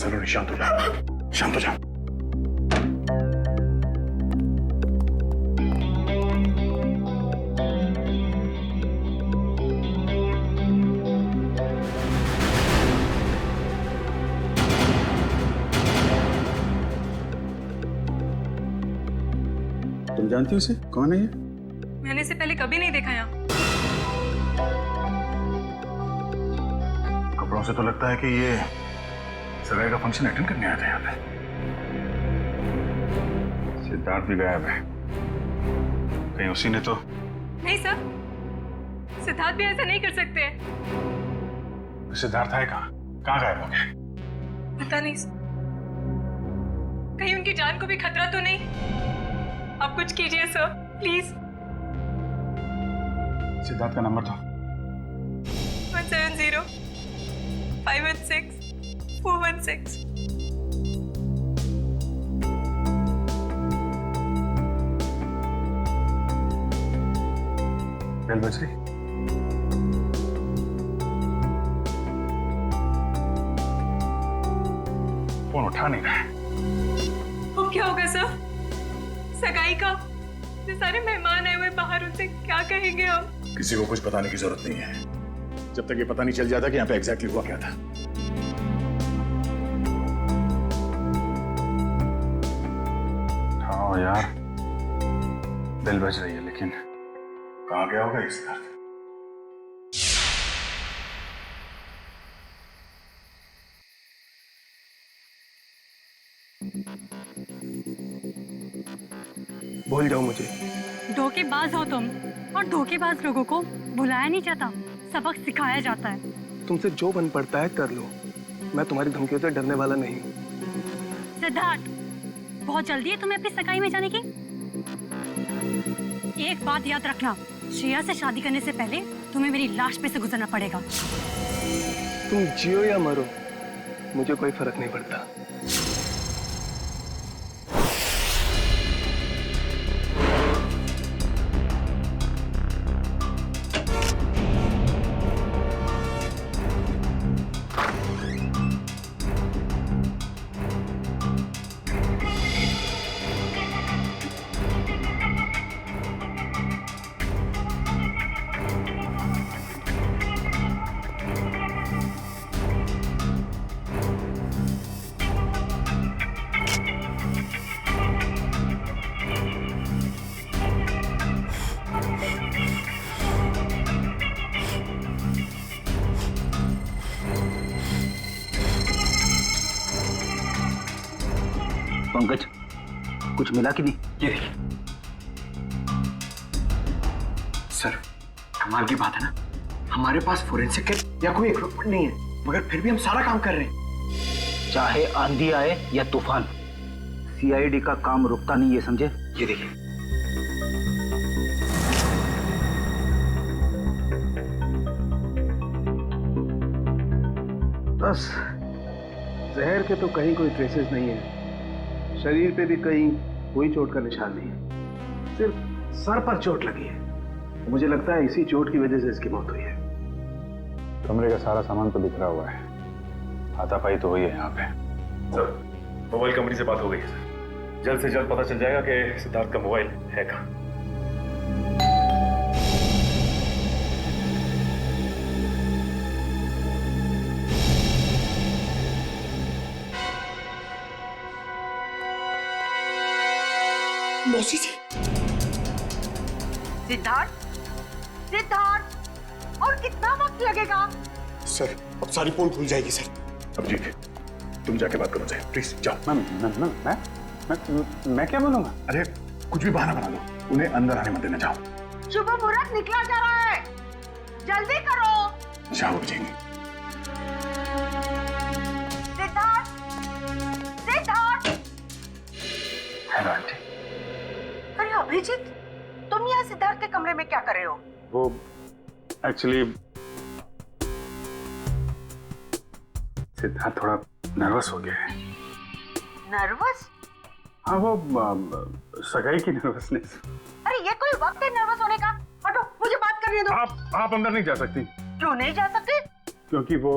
सलोनी शांत हो जाओ, शांत हो जाओ। तुम जानती हो इसे? कौन है ये? मैंने इसे पहले कभी नहीं देखा यहाँ। कपड़ों से तो लगता है कि ये सगाई का फंक्शन अटेंड करने आया था यहाँ पे। सिद्धार्थ भी गायब है, कहीं उसी ने तो। नहीं सर, सिद्धार्थ भी ऐसा नहीं कर सकते हैं। सिद्धार्थ है कहाँ? कहाँ गायब हो गया? पता नहीं सर, कहीं उनकी जान को भी खतरा तो नहीं? आप कुछ कीजिए सर, प्लीज। सिद्धार्थ का नंबर दो। 170 516 416। बेल बज रही। फोन उठा नहीं रहा है। अब क्या होगा सर? सगाई का ये सारे मेहमान आए हुए बाहर, उनसे क्या कहेंगे हम? किसी को कुछ बताने की जरूरत नहीं है, जब तक ये पता नहीं चल जाता कि यहाँ पे एग्जैक्टली हुआ क्या था। हाँ यार, बेल बज रही है, लेकिन कहाँ गया होगा इस दर्द? भूल जाओ मुझे। धोखेबाज हो तुम, और धोखेबाज लोगों को बुलाया नहीं जाता, सबक सिखाया जाता है। तुमसे जो बन पड़ता है कर लो, मैं तुम्हारी धमकियों से डरने वाला नहीं। सिद्धार्थ, बहुत जल्दी है तुम्हें अपनी सगाई में जाने की। एक बात याद रखना, श्रेया से शादी करने से पहले तुम्हें मेरी लाश पे से गुजरना पड़ेगा। तुम जियो या मरो, मुझे कोई फर्क नहीं पड़ता। पंकज, कुछ मिला कि नहीं? ये देखिए सर, कमाल की बात है ना, हमारे पास फोरेंसिक किट या कोई इक्विपमेंट नहीं है, मगर फिर भी हम सारा काम कर रहे हैं। चाहे आंधी आए या तूफान, सीआईडी का काम रुकता नहीं, ये समझे? ये देखिए, बस जहर के तो कहीं कोई ट्रेसेस नहीं है, शरीर पे भी कहीं कोई चोट का निशान नहीं है, सिर्फ सर पर चोट लगी है। मुझे लगता है इसी चोट की वजह से इसकी मौत हुई है। कमरे का सारा सामान तो बिखरा हुआ है, हाथापाई तो हुई है यहाँ पे। सर, मोबाइल कंपनी से बात हो गई है सर, जल्द से जल्द पता चल जाएगा कि सिद्धार्थ का मोबाइल है कहाँ। मौसी जी। सिद्धार्थ, सिद्धार्थ, और कितना वक्त लगेगा? सर, अब सारी पोल खुल जाएगी सर। अभिजीत, तुम जाके बात करो सर, प्लीज जाओ। मैं क्या बोलूंगा? अरे कुछ भी बहाना बना दो, उन्हें अंदर आने मत देना। जाओ। शुभ मुहूर्त निकला जा रहा है, जल्दी करो। जाओ अभिजीत। सिद्धार्थ, सिद्धार्थ। Hello aunty. अरे अभिजीत, तुम यहाँ सिद्धार्थ के कमरे में क्या कर रहे हो? वो एक्चुअली सिद्धार्थ थोड़ा नर्वस हो गया है। नर्वस? हाँ, वो सगाई की नर्वसनेस। अरे ये कोई वक्त है नर्वस होने का? हटो, मुझे बात करने दो। आप अंदर नहीं जा सकती। क्यों नहीं जा सकते? क्योंकि वो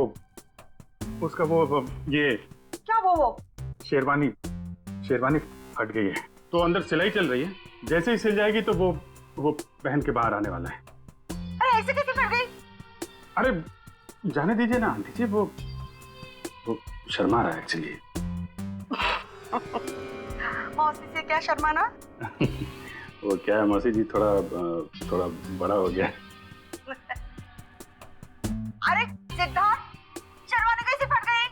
उसका वो ये क्या वो? शेरवानी शेरवानी फट गई है, तो अंदर सिलाई चल रही है। जैसे ही सिल जाएगी तो वो पहन के बाहर आने वाला है। अरे ऐसे कैसे फट गई? अरे जाने दीजिए ना आंटी जी, वो शर्मा रहा है एक्चुअली। मौसी से क्या शर्माना? वो क्या है मौसी जी, थोड़ा बड़ा हो गया है। अरे सिद्धार्थ, शेरवानी कैसे फट गई?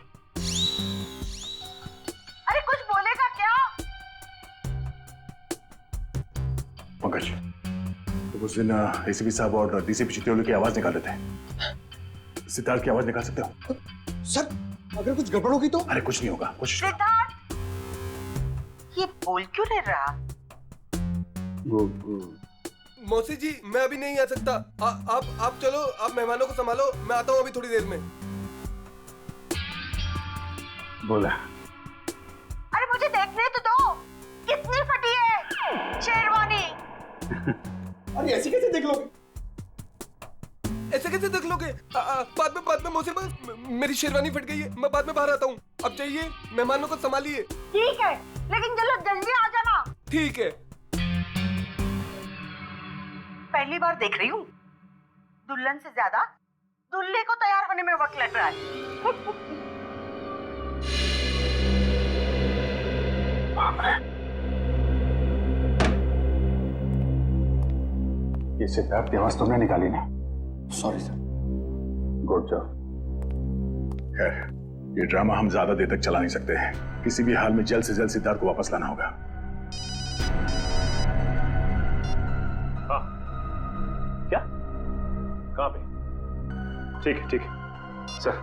अरे कुछ बोलेगा क्या? पंकज, तो उस दिन एसीपी साहब और डीसीपी चित्तौड़गढ़ की आवाज निकाल रहे थे। सिद्धार्थ की आवाज निकाल सकते हो? सर अगर कुछ गड़बड़ होगी तो? अरे कुछ नहीं होगा, कोशिश करो। सिद्धार्थ, ये बोल क्यों नहीं रहा? वो मौसी जी मैं अभी नहीं आ सकता। आप चलो, आप मेहमानों को संभालो, मैं आता हूँ अभी थोड़ी देर में। बोला। अरे मुझे देखने तो दो, कितनी फटी है शेरवानी। अरे ऐसी कैसे देख लोगे? ऐसे कैसे देख लोगे? बाद में मौसी, मेरी शेरवानी फट गई है, मैं बाद में बाहर आता हूँ। अब जाइए, मेहमानों को संभालिए। ठीक है, लेकिन जल्दी आ जाना। ठीक है। पहली बार देख रही हूँ, दुल्हन से ज्यादा दूल्हे को तैयार होने में वक्त लग रहा है। बाप रे, ये सिद्धार्थ की आवाज तुमने निकाली नहीं? Sorry sir. Good job. खैर, ये ड्रामा हम ज्यादा देर तक चला नहीं सकते हैं। किसी भी हाल में जल्द से जल्द सिद्धार्थ को वापस लाना होगा। क्या? कहाँ पे? ठीक है सर।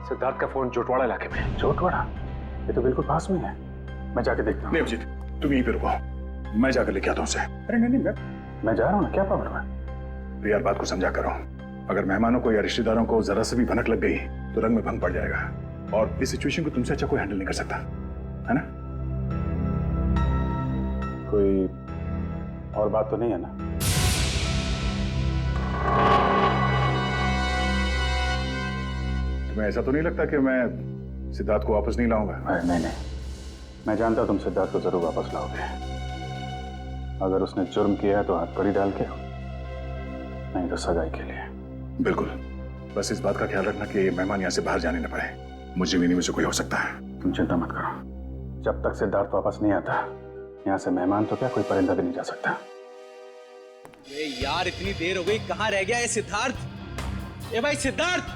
सिद्धार्थ का फोन जोटवाड़ा इलाके में है। जोटवाड़ा? ये तो बिल्कुल पास में है। मैं जाके देखता हूँ। नहीं अभिजीत, तुम यहीं पे रुको, मैं जाकर लेके आता हूँ उसे। अरे नहीं, मैं जा रहा हूँ ना, क्या प्रॉब्लम है? तो यार बात को समझा करो, अगर मेहमानों को या रिश्तेदारों को जरा से भी भनक लग गई तो रंग में भंग पड़ जाएगा, और इस सिचुएशन को तुमसे अच्छा कोई हैंडल नहीं कर सकता, है ना? कोई और बात तो नहीं है ना? तुम्हें ऐसा तो नहीं लगता कि मैं सिद्धार्थ को वापस नहीं लाऊंगा? नहीं, मैं जानता तुम सिद्धार्थ को जरूर वापस लाओगे। अगर उसने जुर्म किया है तो हाथ कड़ी डाल के, नहीं तो सगाई के लिए। बिल्कुल, बस इस बात का ख्याल रखना कि मेहमान यहाँ से बाहर जाने न पाए। मुझे भी नहीं, मुझे कोई हो सकता है। तुम चिंता मत करो, जब तक सिद्धार्थ वापस नहीं आता यहाँ से मेहमान तो क्या कोई परिंदा भी नहीं जा सकता। ये यार इतनी देर हो गई, कहाँ रह गया ये सिद्धार्थ? ए भाई सिद्धार्थ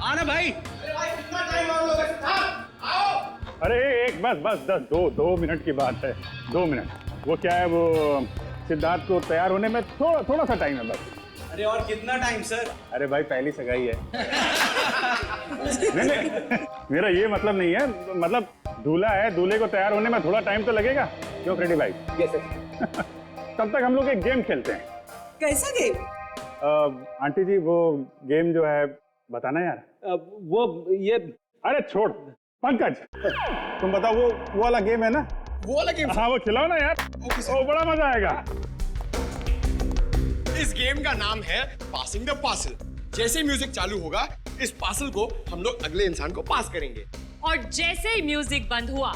आना भाई। अरे भाई कितना टाइम और लोगे? सिद्धार्थ आओ। अरे एक बस 2 मिनट की बात है, 2 मिनट। वो क्या है, वो सिद्धार्थ को तैयार होने में थोड़ा सा टाइम है बस। अरे और कितना टाइम सर? अरे भाई पहली सगाई है। नहीं, मेरा ये मतलब नहीं है, मतलब दूल्हा है, दूल्हे को तैयार होने में थोड़ा टाइम तो लगेगा। क्यों फ्रेडी भाई? Yes sir. तब तक हम लोग एक गेम खेलते हैं। कैसा गेम? आंटी जी वो गेम जो है बताना यार। वो ये, अरे छोड़ पंकज, तुम बताओ वो वाला गेम है ना? वो वाला गेम? हाँ वो खिलाओ ना यार, वो बड़ा मजा आएगा। इस गेम का नाम है पासिंग द पार्सल। जैसे म्यूजिक चालू होगा, इस पार्सल को हम लोग अगले इंसान को पास करेंगे, और जैसे ही म्यूजिक बंद हुआ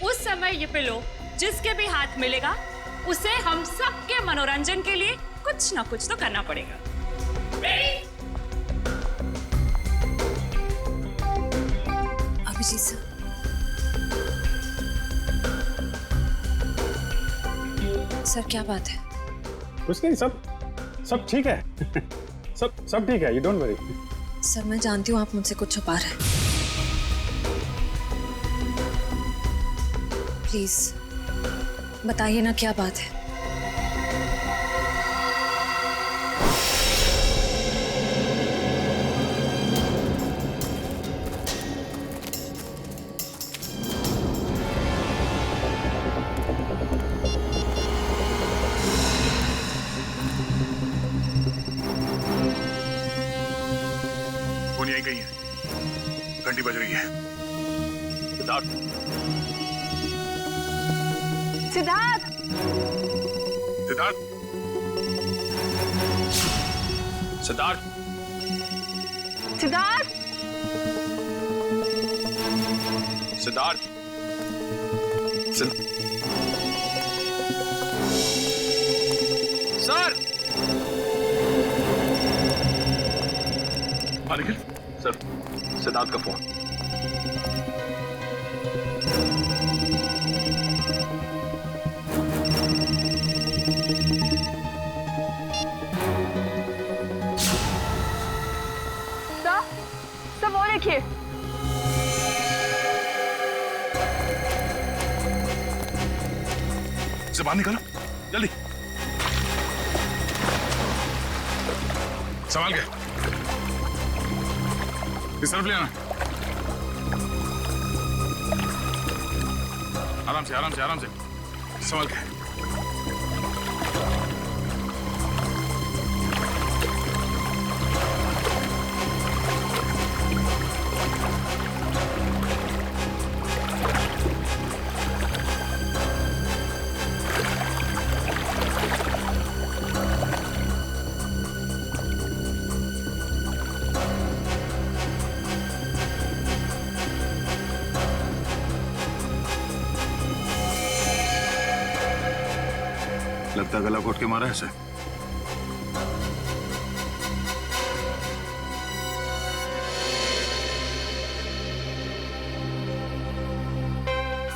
उस समय ये पिलो जिसके भी हाथ मिलेगा उसे हम सबके मनोरंजन के लिए कुछ ना कुछ तो करना पड़ेगा। अभिजीत सर, सर क्या बात है? कुछ नहीं, सब ठीक है। सब ठीक है, यू डोंट वरी। सर मैं जानती हूँ आप मुझसे कुछ छुपा रहे हैं। प्लीज बताइए ना क्या बात है। फोन यहीं कहीं है, घंटी बज रही है। सिद्धार्थ सिद्धार्थ सिद्धार्थ सर निखिल सर सिद्धार्थ का फोन। सब वो देखिए। से बाहर निकलो जल्दी। संभाल के इस तरफ ले आना। आराम से आराम से आराम से संभाल के। लगता गला घोट के मारा है इसे।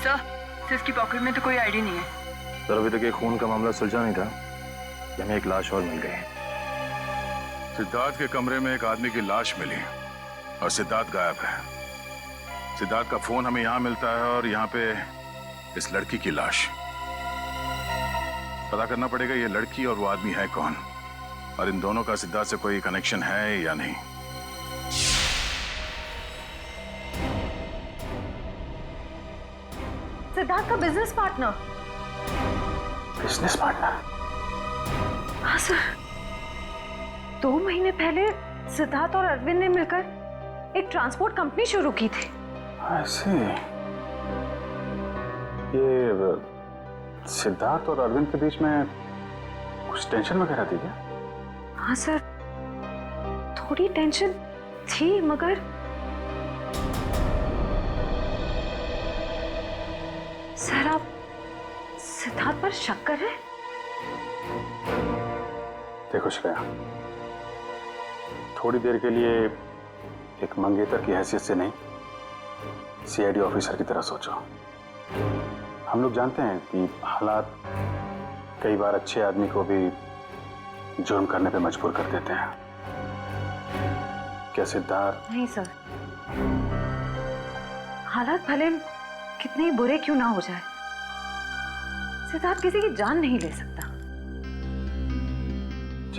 सर इसकी पॉकेट में तो कोई आईडी नहीं है। सर अभी तक ये खून का मामला सुलझा नहीं था, हमें एक लाश और मिल गई। सिद्धार्थ के कमरे में एक आदमी की लाश मिली और सिद्धार्थ गायब है। सिद्धार्थ का फोन हमें यहाँ मिलता है और यहाँ पे इस लड़की की लाश। पता करना पड़ेगा ये लड़की और वो आदमी है कौन, और इन दोनों का सिद्धार्थ से कोई कनेक्शन है या नहीं। सिद्धार्थ का बिजनेस पार्टनर। Business partner? हाँ सर, 2 महीने पहले सिद्धार्थ और अरविंद ने मिलकर एक ट्रांसपोर्ट कंपनी शुरू की थी। ऐसे ये सिद्धार्थ और अरविंद के बीच में कुछ टेंशन वगैरह थी क्या? हाँ सर, थोड़ी टेंशन थी, मगर सर आप सिद्धार्थ पर शक कर रहे हैं? देखो श्रेया, थोड़ी देर के लिए एक मंगेतर की हैसियत से नहीं, सीआईडी ऑफिसर की तरह सोचो। हम लोग जानते हैं कि हालात कई बार अच्छे आदमी को भी जुर्म करने पे मजबूर कर देते हैं। क्या सिद्धार्थ? नहीं सर, हालात भले कितने ही बुरे क्यों ना हो जाए, सिद्धार्थ किसी की जान नहीं ले सकता।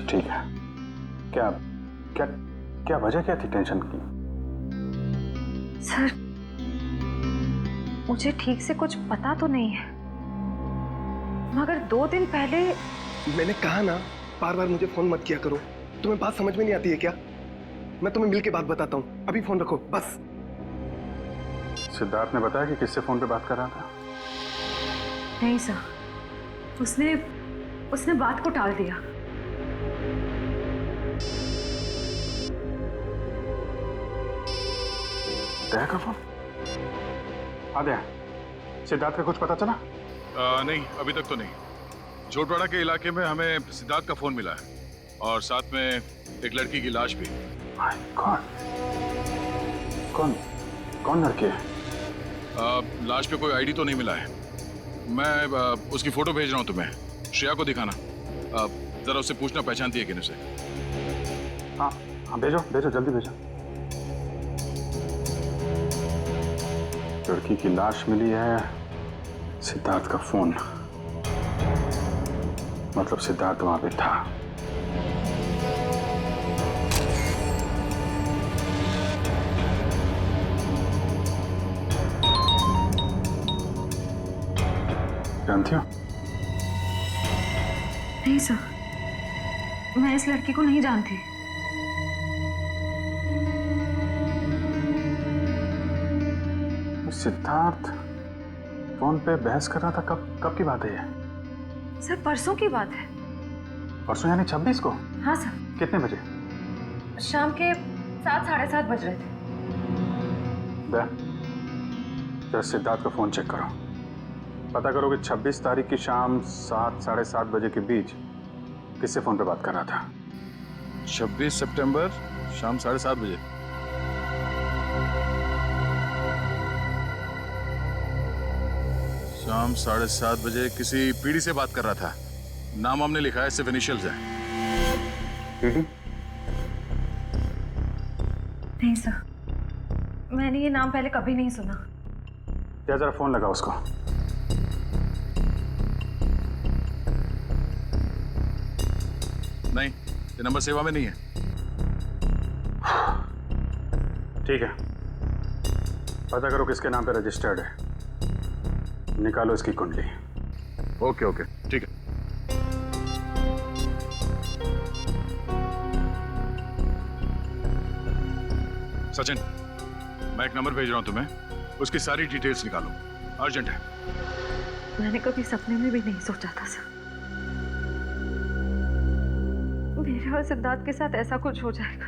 ठीक है, क्या क्या क्या वजह क्या थी टेंशन की? सर मुझे ठीक से कुछ पता तो नहीं है, मगर 2 दिन पहले मैंने कहा ना, बार बार मुझे फोन मत किया करो। तुम्हें बात समझ में नहीं आती है क्या? मैं तुम्हें मिलके बात बताता हूँ, अभी फोन रखो बस। सिद्धार्थ ने बताया कि किससे फोन पे बात कर रहा था? नहीं सर, उसने बात को टाल दिया। दया का फोन? हाँ दया, सिद्धार्थ का कुछ पता चला? नहीं, अभी तक तो नहीं। जोटवाड़ा के इलाके में हमें सिद्धार्थ का फोन मिला है और साथ में एक लड़की की लाश भी। कौन कौन लड़की है? लाश पे कोई आईडी तो नहीं मिला है। मैं उसकी फोटो भेज रहा हूँ तुम्हें, श्रेया को दिखाना। जरा उससे पूछना पहचानती है कि नहीं उसे। हाँ हाँ भेजो भेजो, जल्दी भेजो। लड़की की लाश मिली है, सिद्धार्थ का फोन, मतलब सिद्धार्थ वहां पे था। जानती हो? नहीं सर, मैं इस लड़की को नहीं जानती। सिद्धार्थ फोन पे बहस कर रहा था, कब की बात है ये? सर परसों की बात है। परसों यानी 26 को? हाँ सर। कितने बजे? शाम के 7 साढ़े 7 बज रहे थे। तो सिद्धार्थ का फोन चेक करो, पता करो कि 26 तारीख की शाम 7 साढ़े 7 बजे के बीच किससे फोन पे बात कर रहा था। 26 सितंबर शाम 7:30 बजे। शाम 7:30 बजे किसी पीढ़ी से बात कर रहा था। नाम हमने लिखा है, सिर्फ इनिशियल्स हैं। पीढ़ी? नहीं सर, मैंने ये नाम पहले कभी नहीं सुना। क्या जरा फोन लगा उसको। नहीं, ये नंबर सेवा में नहीं है। ठीक है, पता करो किसके नाम पे रजिस्टर्ड है, निकालो इसकी कुंडली। ओके ओके, ठीक है। सचिन, मैं एक नंबर भेज रहा हूं तुम्हें, उसकी सारी डिटेल्स निकालो, अर्जेंट है। मैंने कभी सपने में भी नहीं सोचा था सर, मेरे और सिद्धार्थ के साथ ऐसा कुछ हो जाएगा।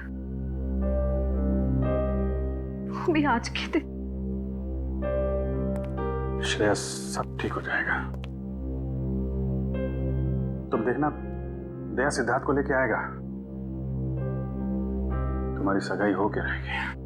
वो भी आज के दिन। श्रेया, सब ठीक हो जाएगा। तुम देखना, दया सिद्धार्थ को लेके आएगा, तुम्हारी सगाई हो के रहेगी।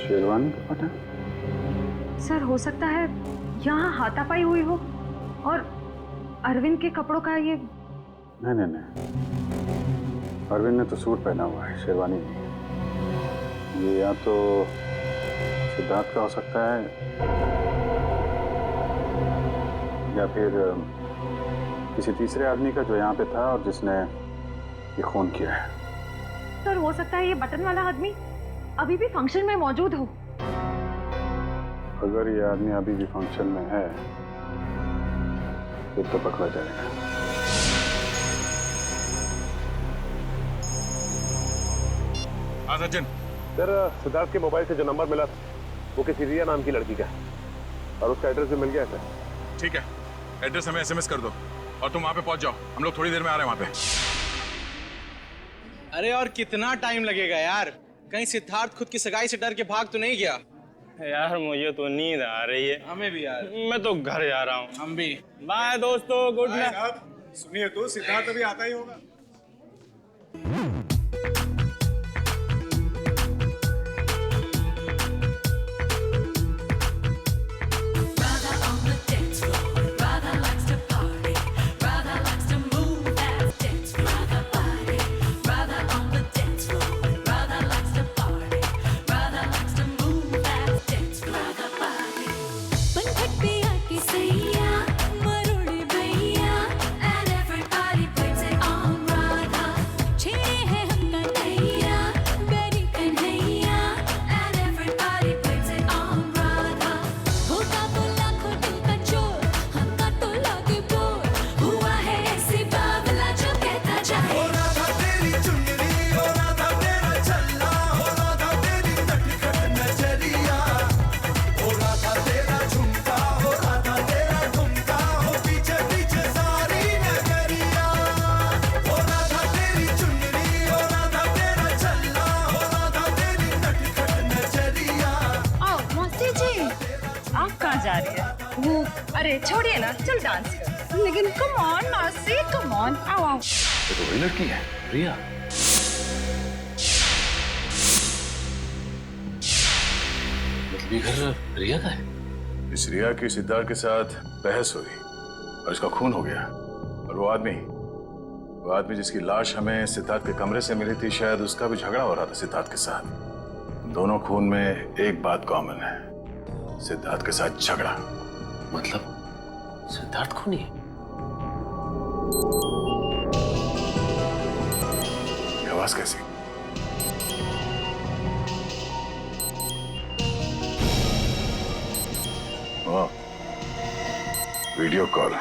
शेरवानी का पता? सर हो सकता है यहाँ हाथापाई हुई हो और अरविंद के कपड़ों का ये। नहीं, अरविंद ने तो सूट पहना हुआ है, शेरवानी नहीं। ये या तो सिद्धार्थ का हो सकता है या फिर किसी तीसरे आदमी का जो यहाँ पे था और जिसने ये खून किया है। सर हो सकता है ये बटन वाला आदमी अभी भी फंक्शन में मौजूद हो। अगर ये आदमी अभी भी फंक्शन में है फिर तो पकड़ा जाएगा। हाँ सचिन। सर, सिद्धार्थ के मोबाइल से जो नंबर मिला वो किसी रिया नाम की लड़की का है और उसका एड्रेस भी मिल गया है सर। ठीक है, एड्रेस हमें SMS कर दो और तुम वहां पे पहुंच जाओ। हम लोग थोड़ी देर में आ रहे हैं वहां पे। अरे और कितना टाइम लगेगा यार? कहीं सिद्धार्थ खुद की सगाई से डर के भाग तो नहीं गया? यार मुझे तो नींद आ रही है। हमें भी यार। मैं तो घर जा रहा हूँ। हम भी। बाय दोस्तों, गुड नाइट। सुनिए तो, सिद्धार्थ अभी आता ही होगा। अरे छोड़िए ना, चल डांस कर। लेकिन कम ऑन मासी, कम ऑन, आओ आओ। ये तो वही लड़की है, रिया। ये घर रिया का है? इस रिया की सिद्धार्थ के साथ बहस हुई और इसका खून हो गया। और वो आदमी जिसकी लाश हमें सिद्धार्थ के कमरे से मिली थी, शायद उसका भी झगड़ा हो रहा था सिद्धार्थ के साथ। दोनों खून में एक बात कॉमन है, सिद्धार्थ के साथ झगड़ा। मतलब सिद्धार्थ खूनी है? ये आवाज कैसी? वाह, वीडियो कॉल।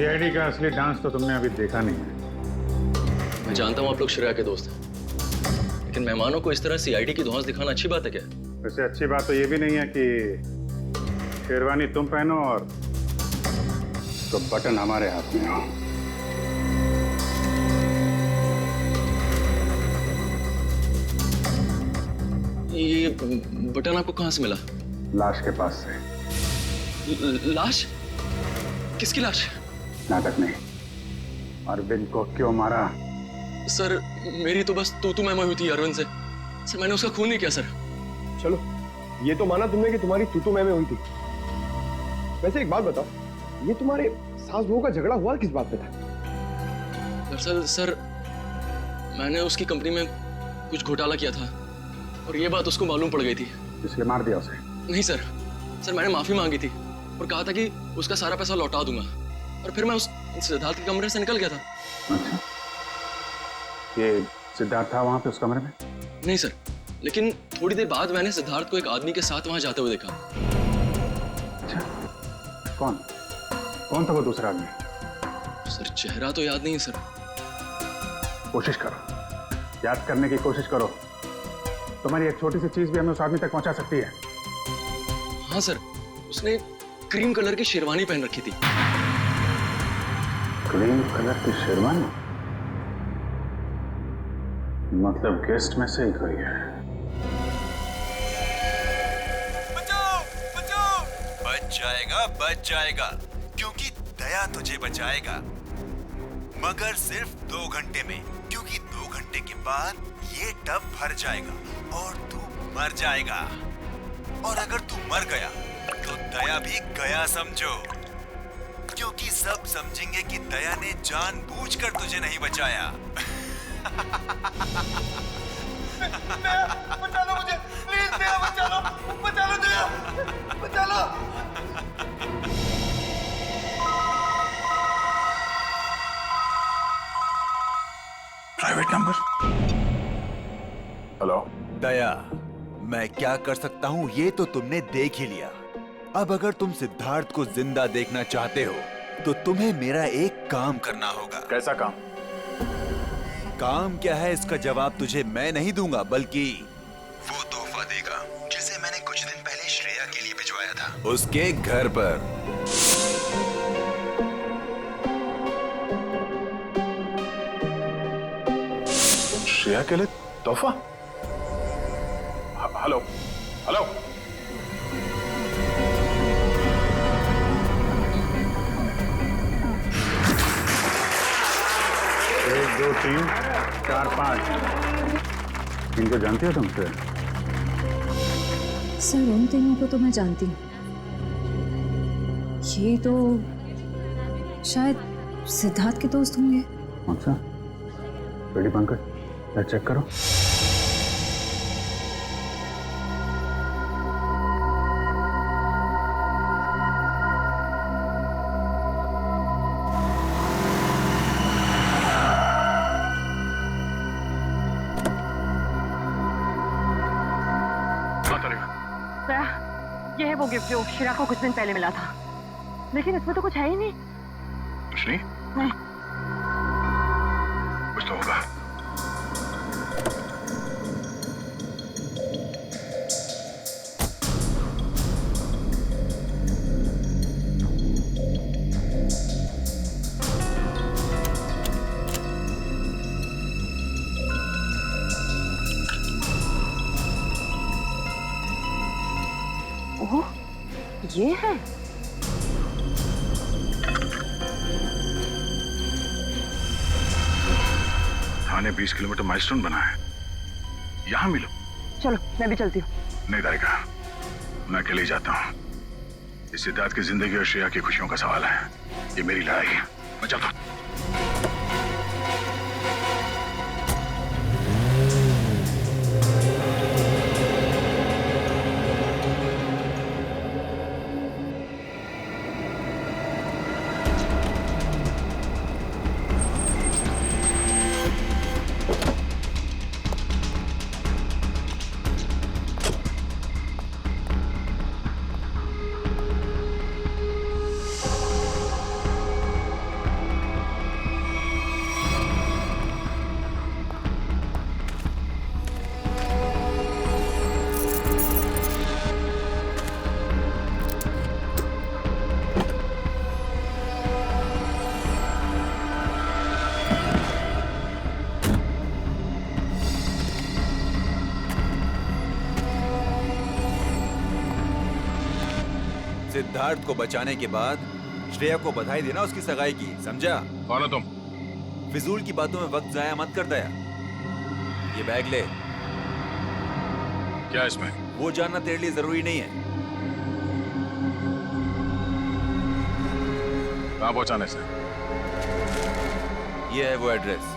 सीआईडी का असली डांस तो तुमने अभी देखा नहीं है। मैं जानता हूँ आप लोग श्रेया के दोस्त हैं, लेकिन मेहमानों को इस तरह सीआईडी की धौंस दिखाना अच्छी बात है क्या? वैसे अच्छी बात तो ये भी नहीं है कि शेरवानी तुम पहनो और तो बटन हमारे हाथ में हो। ये बटन आपको कहाँ से मिला? लाश के पास से। लाश? किसकी लाश? नाटक नहीं। अरविंद को क्यों मारा? सर मेरी तो बस तू मैं हुई थी अरविंद से। सर मैंने उसका खून नहीं किया सर। चलो ये तो माना तुमने कि तुम्हारी तू मैं हुई थी। वैसे एक बात बताओ, ये तुम्हारे सास बहू का झगड़ा हुआ किस बात पे था? दरअसल सर मैंने उसकी कंपनी में कुछ घोटाला किया था और ये बात उसको मालूम पड़ गई थी, इसलिए मार दिया उसे? नहीं सर, मैंने माफी मांगी थी और कहा था कि उसका सारा पैसा लौटा दूंगा और फिर मैं उस सिद्धार्थ के कमरे से निकल गया था। अच्छा, ये सिद्धार्थ था वहां पे उस कमरे में? नहीं सर, लेकिन थोड़ी देर बाद मैंने सिद्धार्थ को एक आदमी के साथ वहां जाते हुए देखा। अच्छा, कौन था वो दूसरा आदमी? सर चेहरा तो याद नहीं है सर। कोशिश करो, याद करने की कोशिश करो। तुम्हारी एक छोटी सी चीज भी हमें उस आदमी तक पहुंचा सकती है। हाँ सर, उसने क्रीम कलर की शेरवानी पहन रखी थी। क्रीम कलर की शेरवानी? मतलब गेस्ट में से ही कोई है। बच जाएगा क्योंकि दया तुझे बचाएगा, मगर सिर्फ 2 घंटे में, क्योंकि 2 घंटे के बाद ये टब भर जाएगा और तू मर जाएगा। और अगर तू मर गया तो दया भी गया समझो, क्योंकि सब समझेंगे कि दया ने जानबूझकर तुझे नहीं बचाया। बचा लो मुझे, प्लीज दया बचा लो दया, बचा लो। Private number. हेलो दया, मैं क्या कर सकता हूँ ये तो तुमने देख ही लिया। अब अगर तुम सिद्धार्थ को जिंदा देखना चाहते हो तो तुम्हें मेरा एक काम करना होगा। कैसा काम? काम क्या है इसका जवाब तुझे मैं नहीं दूंगा, बल्कि वो तोहफा देगा जिसे मैंने कुछ दिन पहले श्रेया के लिए भिजवाया था, उसके घर पर। श्रेया के लिए तोहफा? हेलो हेलो, 1 2 3 4 5 इनको जानती हो तुम? सर उन तीनों को तो मैं जानती हूँ। ये तो शायद सिद्धार्थ के दोस्त होंगे। अच्छा, रेडी पंकज, चेक करो। ये है वो गिफ्ट जो शिरा को कुछ दिन पहले मिला था, लेकिन इसमें तो कुछ है ही नहीं। कुछ नहीं? नहीं। कुछ तो होगा। ओह, ये है। थाने 20 किलोमीटर माइलस्टोन बना है, यहाँ मिलो। चलो मैं भी चलती हूँ। नहीं तारिका, मैं अकेले ही जाता हूँ। इस सिद्धार्थ की जिंदगी और श्रेया की खुशियों का सवाल है। ये मेरी लड़ाई है, मैं चलता हूँ। सिद्धार्थ को बचाने के बाद श्रेया को बधाई देना उसकी सगाई की, समझा? कौन हो तुम? फिजूल की बातों में वक्त जाया मत कर दया। ये बैग ले। क्या इसमें? वो जानना तेरे लिए जरूरी नहीं है। कहाँ पहुंचाने से? ये है वो एड्रेस।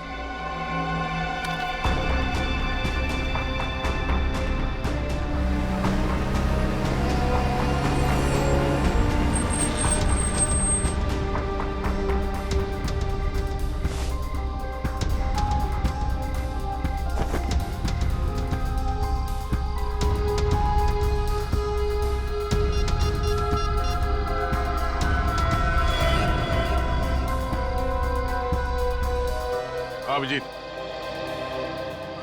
अभिजीत,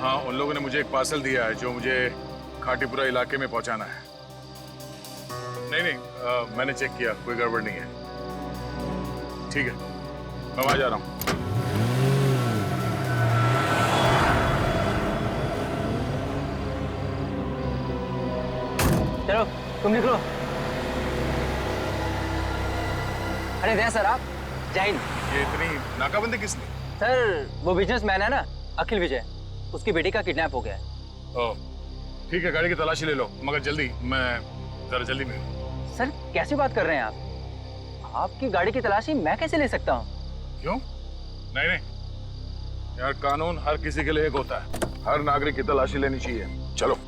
हाँ उन लोगों ने मुझे एक पार्सल दिया है जो मुझे खाटीपुरा इलाके में पहुंचाना है। नहीं, मैंने चेक किया, कोई गड़बड़ नहीं है। ठीक है, मैं वहां जा रहा हूं। चलो तुम निकलो। अरे दया सर, आप जय हिंद। ये इतनी नाकाबंदी किसने? सर वो बिजनेसमैन है ना, अखिल विजय, उसकी बेटी का किडनैप हो गया है। ओह, ठीक है, गाड़ी की तलाशी ले लो, मगर जल्दी, मैं जरा जल्दी में हूं। सर कैसी बात कर रहे हैं आप? आपकी गाड़ी की तलाशी मैं कैसे ले सकता हूँ? क्यों? नहीं नहीं यार, कानून हर किसी के लिए एक होता है, हर नागरिक की तलाशी लेनी चाहिए। चलो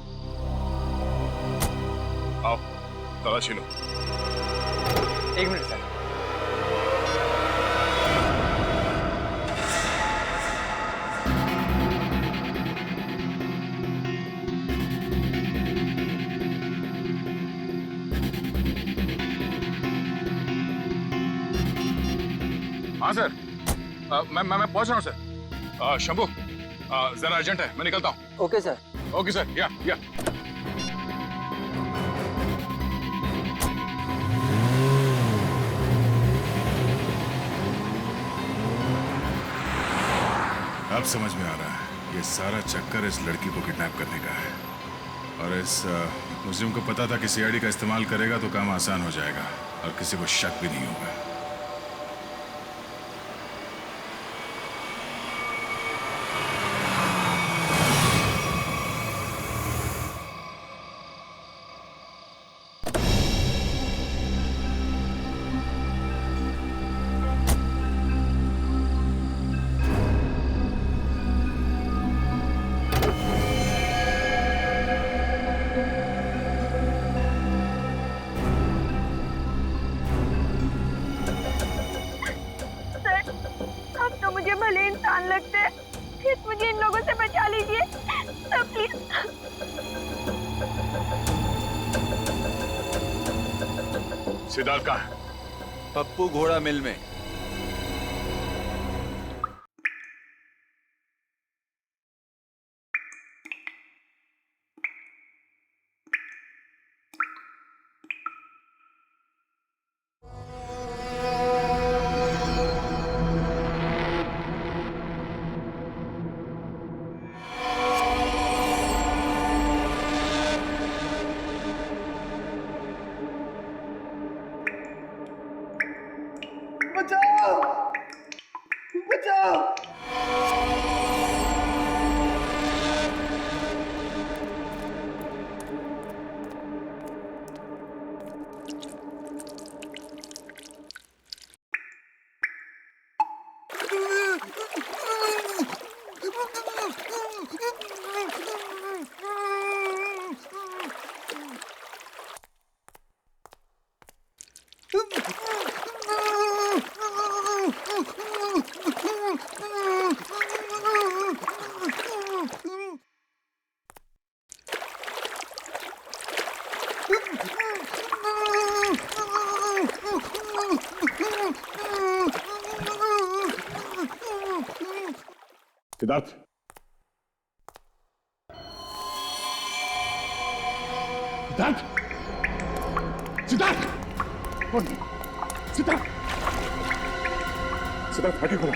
आओ, तलाशी लो। एक मिनट सर। हाँ सर, मैं पहुंच रहा हूँ सर। शंभू, जरा अर्जेंट है, मैं निकलता हूँ। Okay sir. ओके सर, या अब समझ में आ रहा है, ये सारा चक्कर इस लड़की को किडनैप करने का है। और इस मुस्लिम को पता था कि सीआईडी का इस्तेमाल करेगा तो काम आसान हो जाएगा और किसी को शक भी नहीं होगा। मुझे भले इंसान लगते हैं, प्लीज मुझे इन लोगों से बचा लीजिए सर, प्लीज। सिद्धार्थ कहाँ है? पप्पू घोड़ा मिल में। बचाओ! बचाओ! सिद्धार्थ, सिद्धार्थ, सिद्धार्थ, सिद्धार्थ, सिद्धार्थ, आगे खोलो।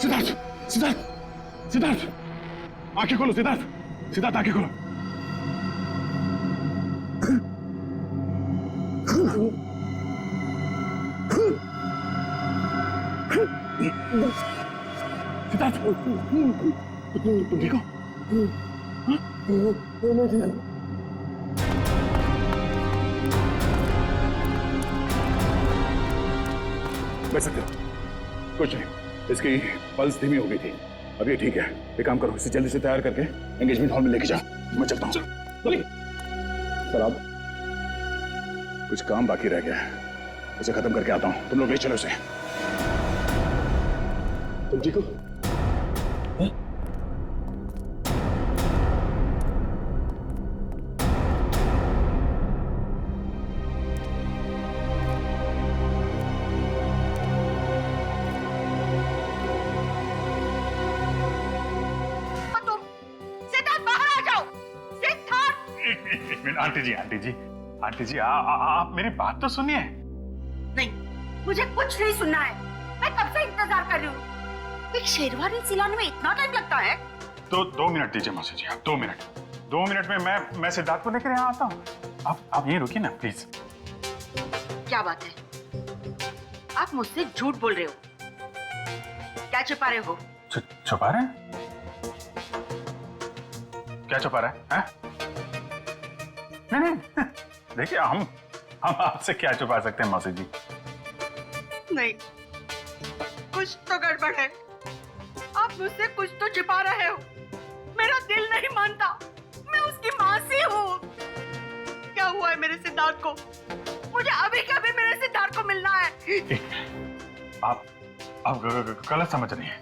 सिद्धार्थ सिद्धार्थ सिद्धार्थ आंखें खोलो सिद्धार्थ सिद्धार्थ आंखें खोलो सिद्धार्थ तुम ठीक हो? बैठ सकते हो? कुछ नहीं, इसकी पल्स धीमी हो गई थी। अब ये ठीक है। एक काम करो, इसे जल्दी से तैयार करके एंगेजमेंट हॉल में लेके जाओ। मैं चलता हूँ। सर आप कुछ काम बाकी रह गया है, उसे खत्म करके आता हूँ। तुम लोग ले चलो उसे। तुम ठीक हो? आंटी जी आप मेरी बात तो सुनिए। नहीं, मुझे कुछ नहीं सुनना है। मैं कब से इंतजार कर रही हूँ। एक शेरवानी सिलाने में इतना टाइम लगता है? तो 2 मिनट दीजिए मौसी जी, आप 2 मिनट। 2 मिनट में मैं सिद्धार्थ को लेकर यहाँ आता हूँ। आप यहीं रुकिए ना प्लीज। क्या बात है? आप मुझसे झूठ बोल रहे हो। क्या छुपा रहे हो? छुपा रहे हैं? क्या छुपा रहे हैं? नहीं देखिए, हम आपसे क्या छुपा सकते हैं मौसी जी? नहीं, कुछ तो गड़बड़ है। आप मुझसे कुछ तो छिपा रहे हो। मेरा दिल नहीं मानता। मैं उसकी माँ सी हूँ। क्या हुआ है मेरे सिद्धार्थ को? मुझे अभी के अभी मेरे सिद्धार्थ को मिलना है। आप गलत समझ रही हैं।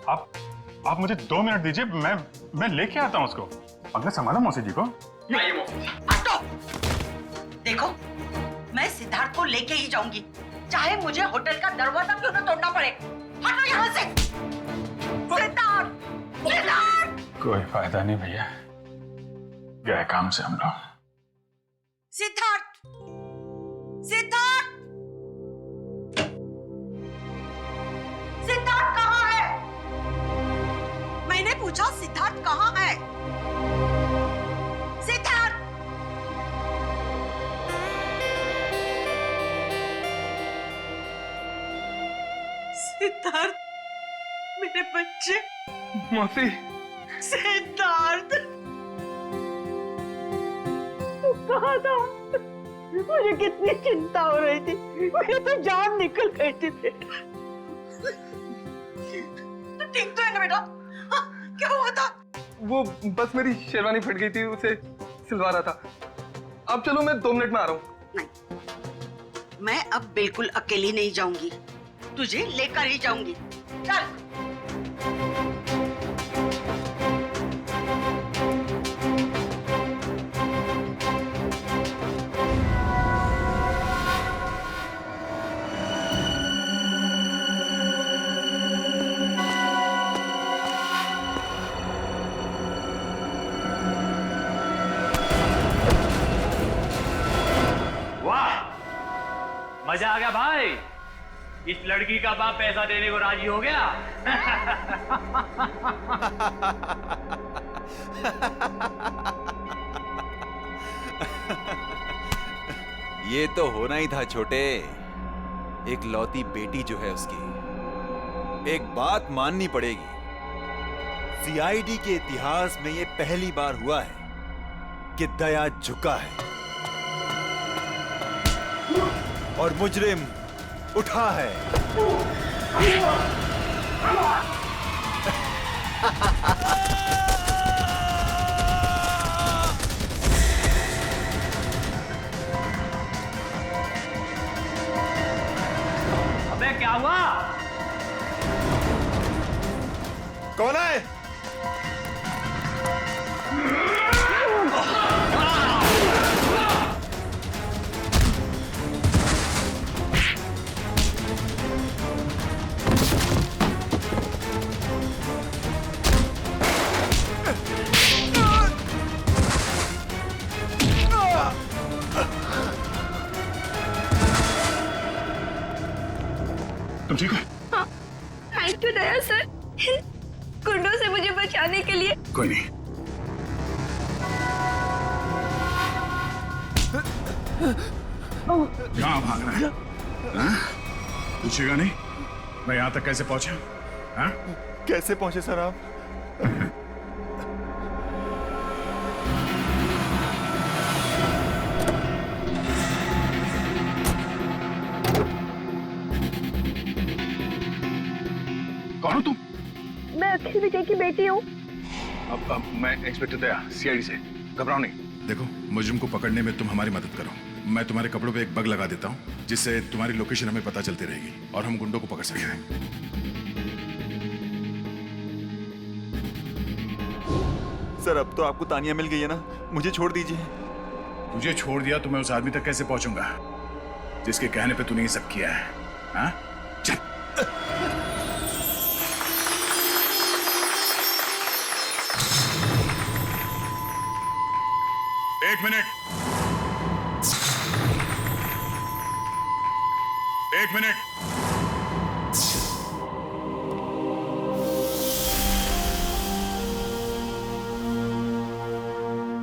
आप मुझे 2 मिनट दीजिए, मैं लेके आता हूँ उसको। अगर संभालो मौसी जी को। हटो। देखो, मैं सिद्धार्थ को लेके ही जाऊंगी, चाहे मुझे होटल का दरवाजा क्यों न तोड़ना पड़े। हटो यहाँ से। सिद्धार्थ, सिद्धार्थ। कोई फायदा नहीं भैया, गए काम से हम लोग। सिद्धार्थ, सिद्धार्थ, सिद्धार्थ कहाँ है? मैंने पूछा सिद्धार्थ कहाँ है? सिद्धार्थ, सिद्धार्थ, मेरे बच्चे। मौसी। सिद्धार्थ, तू कहाँ था? मुझे कितनी चिंता हो रही थी। मेरी तो जान निकल गई थी बेटा। तू ठीक तो है ना बेटा? हाँ, क्या हुआ था? वो बस मेरी शेरवानी फट गई थी, उसे सिलवा रहा था। अब चलो, मैं 2 मिनट में आ रहा हूँ। नहीं, मैं अब बिल्कुल अकेली नहीं जाऊंगी। तुझे लेकर ही जाऊंगी। चल। मजा आ गया भाई। इस लड़की का बाप पैसा देने को राजी हो गया। ये तो होना ही था छोटे। एक लौती बेटी जो है उसकी, एक बात माननी पड़ेगी, सीआईडी के इतिहास में ये पहली बार हुआ है कि दया झुका है और मुजरिम उठा है। क्या हुआ? कौन है? तुम ठीक हो? हाँ, थैंक यू दया सर, गुंडों से मुझे बचाने के लिए। कोई नहीं। कहाँ भाग रहा है? हाँ? पूछेगा नहीं मैं यहाँ तक कैसे पहुंचा? हाँ? कैसे पहुंचे सर आप? कौन हो तुम? मैं अक्षय विजय की बेटी हूँ। अब मैं इंस्पेक्टर दया, सीआईडी से। घबराओ नहीं। देखो, मुजरिम को पकड़ने में तुम हमारी मदद करो। मैं तुम्हारे कपड़ों पे एक बग लगा देता हूँ जिससे तुम्हारी लोकेशन हमें पता चलती रहेगी और हम गुंडों को पकड़ सकेंगे। सर अब तो आपको तानिया मिल गई है ना, मुझे छोड़ दीजिए। तुझे छोड़ दिया तो मैं उस आदमी तक कैसे पहुंचूंगा जिसके कहने पे तूने ये सब किया है? हाँ? चल। एक मिनट।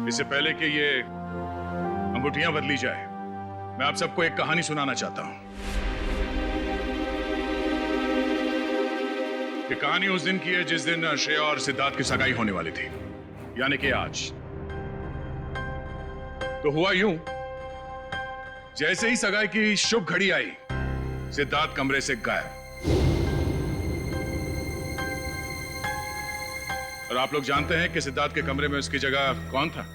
इससे पहले कि ये अंगूठियां बदली जाए, मैं आप सबको एक कहानी सुनाना चाहता हूं। ये कहानी उस दिन की है जिस दिन श्रेया और सिद्धार्थ की सगाई होने वाली थी, यानी कि आज। तो हुआ यूं, जैसे ही सगाई की शुभ घड़ी आई, सिद्धार्थ कमरे से गायब। और आप लोग जानते हैं कि सिद्धार्थ के कमरे में उसकी जगह कौन था?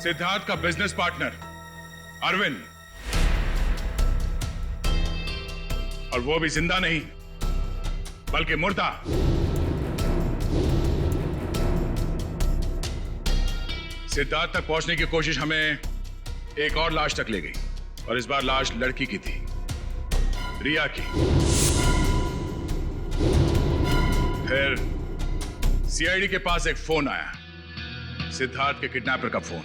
सिद्धार्थ का बिजनेस पार्टनर अरविंद। और वो भी जिंदा नहीं बल्कि मुर्दा। सिद्धार्थ तक पहुंचने की कोशिश हमें एक और लाश तक ले गई, और इस बार लाश लड़की की थी, रिया की। फिर सीआईडी के पास एक फोन आया, सिद्धार्थ के किडनैपर का फोन।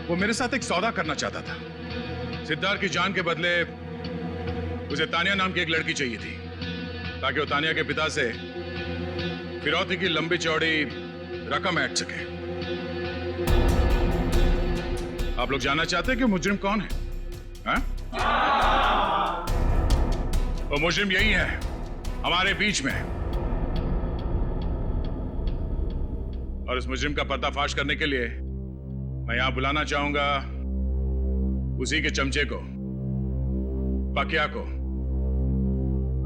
वो मेरे साथ एक सौदा करना चाहता था। सिद्धार्थ की जान के बदले उसे तानिया नाम की एक लड़की चाहिए थी, ताकि वो तानिया के पिता से फिरौती की लंबी चौड़ी रकम ऐंठ सके। आप लोग जानना चाहते हैं कि मुजरिम कौन है? हाँ? वो मुजरिम यही है, हमारे बीच में। और इस मुजरिम का पर्दाफाश करने के लिए मैं यहां बुलाना चाहूंगा उसी के चमचे को, पकिया को।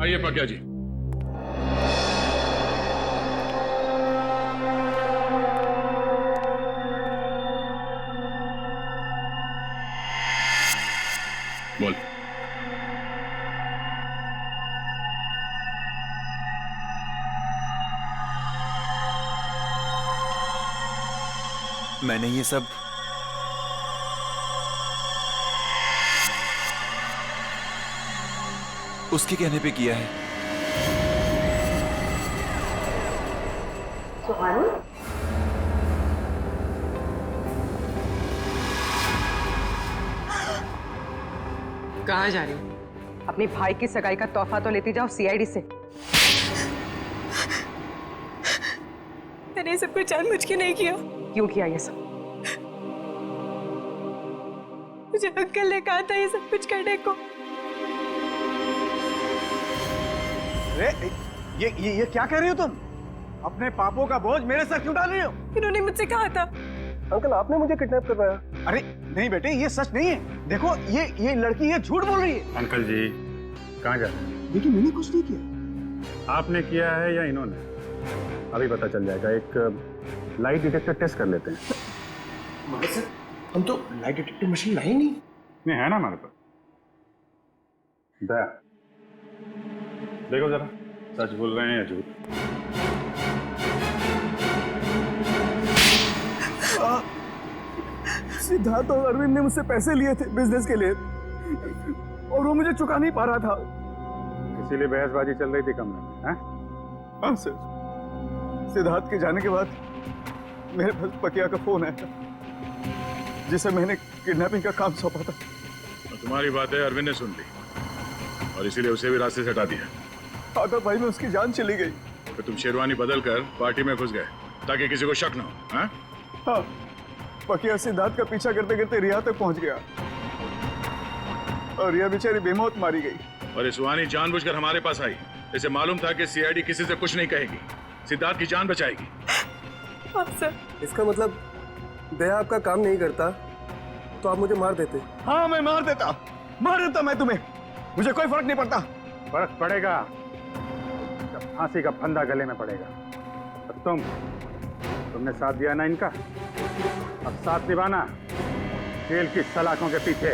आइए पकिया जी। बोल। मैंने ये सब उसके कहने पे किया है। सुहानी? कहाँ जा रही हो? अपने भाई की सगाई का तोहफा तो लेती जाओ सीआईडी से। मैंने ये सब कुछ जानबूझ के नहीं किया। क्यों किया ये सब? मुझे अंकल ने कहा था ये सब कुछ करने को। अरे ये क्या कह रही हो तुम? अपने पापों का बोझ मेरे सर क्यों डाल रही हो? इन्होंने मुझसे कहा था। अंकल आपने मुझे किडनैप करवाया। अरे नहीं बेटे, ये सच नहीं है। देखो ये लड़की ये झूठ बोल रही है। अंकल जी कहाँ जा रहे हैं? लेकिन मैंने कुछ नहीं किया। आपने किया है या इन्होंने? अभी पता चल जाएगा। एक लाइट डिटेक्टर टेस्ट कर लेते हैं। मगर सर हम तो लाइट डिटेक्टर मशीन लाए नहीं। है ना हमारे पास। दया देखो जरा, सच बोल रहे हैं या झूठ? सिद्धार्थ और अरविंद ने मुझसे पैसे लिए थे बिजनेस के लिए और वो मुझे चुका नहीं पा रहा था। इसीलिए बहसबाजी चल रही थी कमरे में, हैं? हाँ सर, सिद्धार्थ के जाने के बाद मेरे पास पकिया का फोन आया था जिसे मैंने किडनैपिंग का काम सौंपा था। तुम्हारी बातें अरविंद ने सुन ली और इसीलिए उसे भी रास्ते से हटा दिया। आगा भाई में उसकी जान चली गई। तो तुम शेरवानी बदल कर पार्टी में घुस गए ताकि किसी को शक न हो, हैं? हाँ, पकिया सिद्धार्थ का पीछा करते करते रिया तक पहुंच गया और रिया बेचारी बेमौत मारी गई। और इस सुहानी जानबूझकर हमारे पास आई। इसे मालूम था कि सीआईडी किसी से कुछ नहीं कहेगी, सिद्धार्थ की जान बचाएगी। हाँ सर। इसका मतलब दया आपका काम नहीं करता तो आप मुझे मार देते? हाँ, मैं मार देता मैं तुम्हें, मुझे कोई फर्क नहीं पड़ता। फर्क पड़ेगा जब फांसी का फंदा गले में पड़ेगा। अब तुमने साथ दिया ना इनका, अब साथ निभाना जेल की सलाखों के पीछे।